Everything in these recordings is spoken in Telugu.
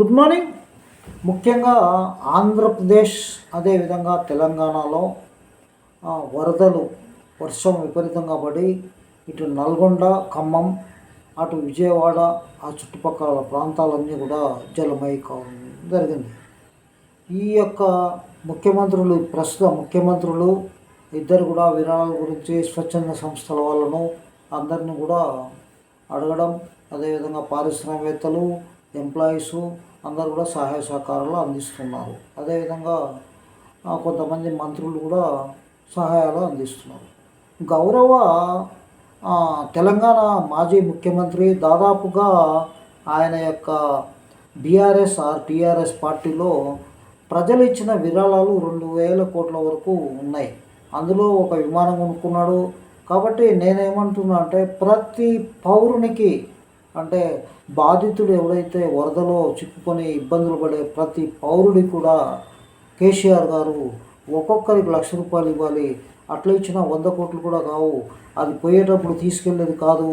Good morning. ముఖ్యంగా ఆంధ్రప్రదేశ్ అదేవిధంగా తెలంగాణలో వరదలు వర్షం విపరీతంగా పడి ఇటు నల్గొండ, ఖమ్మం, అటు విజయవాడ ఆ చుట్టుపక్కల ప్రాంతాలన్నీ కూడా జలమై కావడం జరిగింది. ఈ యొక్క ప్రస్తుత ముఖ్యమంత్రులు ఇద్దరు కూడా విరాళాల గురించి స్వచ్ఛంద సంస్థల వాళ్ళను అందరినీ కూడా అడగడం, అదేవిధంగా పారిశ్రామికవేత్తలు, ఎంప్లాయీసు అందరూ కూడా సహాయ సహకారాలు అందిస్తున్నారు. అదేవిధంగా కొంతమంది మంత్రులు కూడా సహాయాలు అందిస్తున్నారు. గౌరవ తెలంగాణ మాజీ ముఖ్యమంత్రి దాదాపుగా ఆయన యొక్క టీఆర్ఎస్ పార్టీలో ప్రజలు ఇచ్చిన విరాళాలు 2,000 కోట్ల వరకు ఉన్నాయి. అందులో ఒక విమానం కొనుక్కున్నాడు. కాబట్టి నేనేమంటున్నా అంటే ప్రతి పౌరునికి, అంటే బాధితుడు ఎవరైతే వరదలో చిక్కుకొని ఇబ్బందులు పడే ప్రతి పౌరుడి కూడా కేసీఆర్ గారు ఒక్కొక్కరికి ₹1,00,000 ఇవ్వాలి. అట్లా ఇచ్చిన 100 కోట్లు కూడా కావు. అది పోయేటప్పుడు తీసుకెళ్ళేది కాదు,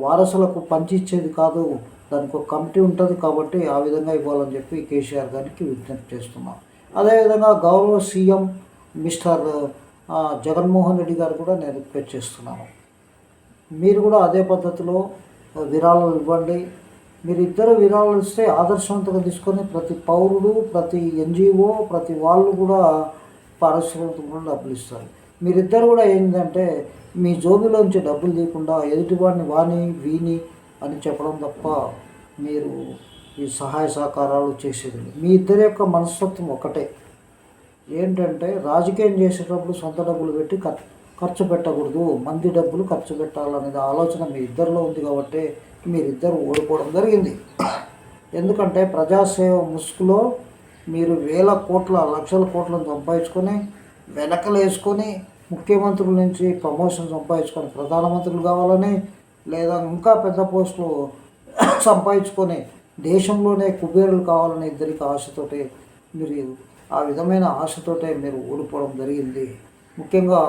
వారసులకు పంచిచ్చేది కాదు. దానికి ఒక కమిటీ ఉంటుంది కాబట్టి ఆ విధంగా ఇవ్వాలని చెప్పి కేసీఆర్ గారికి విజ్ఞప్తి చేస్తున్నాం. అదేవిధంగా గౌరవ సీఎం మిస్టర్ జగన్మోహన్ రెడ్డి గారు కూడా నేను రిక్వెస్ట్ చేస్తున్నాను. మీరు కూడా అదే పద్ధతిలో విరాళాలు ఇవ్వండి. మీరిద్దరు విరాళాలు ఇస్తే ఆదర్శవంతంగా తీసుకొని ప్రతి పౌరుడు, ప్రతి ఎన్జిఓ, ప్రతి వాళ్ళు కూడా పారిశ్రామికంగా డబ్బులు ఇస్తారు. మీరిద్దరు కూడా ఏంటంటే మీ జోబిలోంచి డబ్బులు తీయకుండా ఎదుటివాడిని వాణి వీని అని చెప్పడం తప్ప మీరు ఈ సహాయ సహకారాలు చేసేది. మీ ఇద్దరి యొక్క మనస్తత్వం ఒకటే. ఏంటంటే రాజకీయం చేసేటప్పుడు సొంత డబ్బులు పెట్టి ఖర్చు పెట్టకూడదు, మంది డబ్బులు ఖర్చు పెట్టాలనేది ఆలోచన మీ ఇద్దరిలో ఉంది కాబట్టి మీరిద్దరు ఓడిపోవడం జరిగింది. ఎందుకంటే ప్రజాసేవ ముసుగులో మీరు లక్షల కోట్లను సంపాదించుకొని వెనకలేసుకొని ముఖ్యమంత్రుల నుంచి ప్రమోషన్ సంపాదించుకొని ప్రధానమంత్రులు కావాలని, లేదా ఇంకా పెద్ద పోస్టులు సంపాదించుకొని దేశంలోనే కుబేరులు కావాలని ఇద్దరికి ఆశతోటే మీరు ఆ విధమైన ఆశతోటే మీరు ఓడిపోవడం జరిగింది. ముఖ్యంగా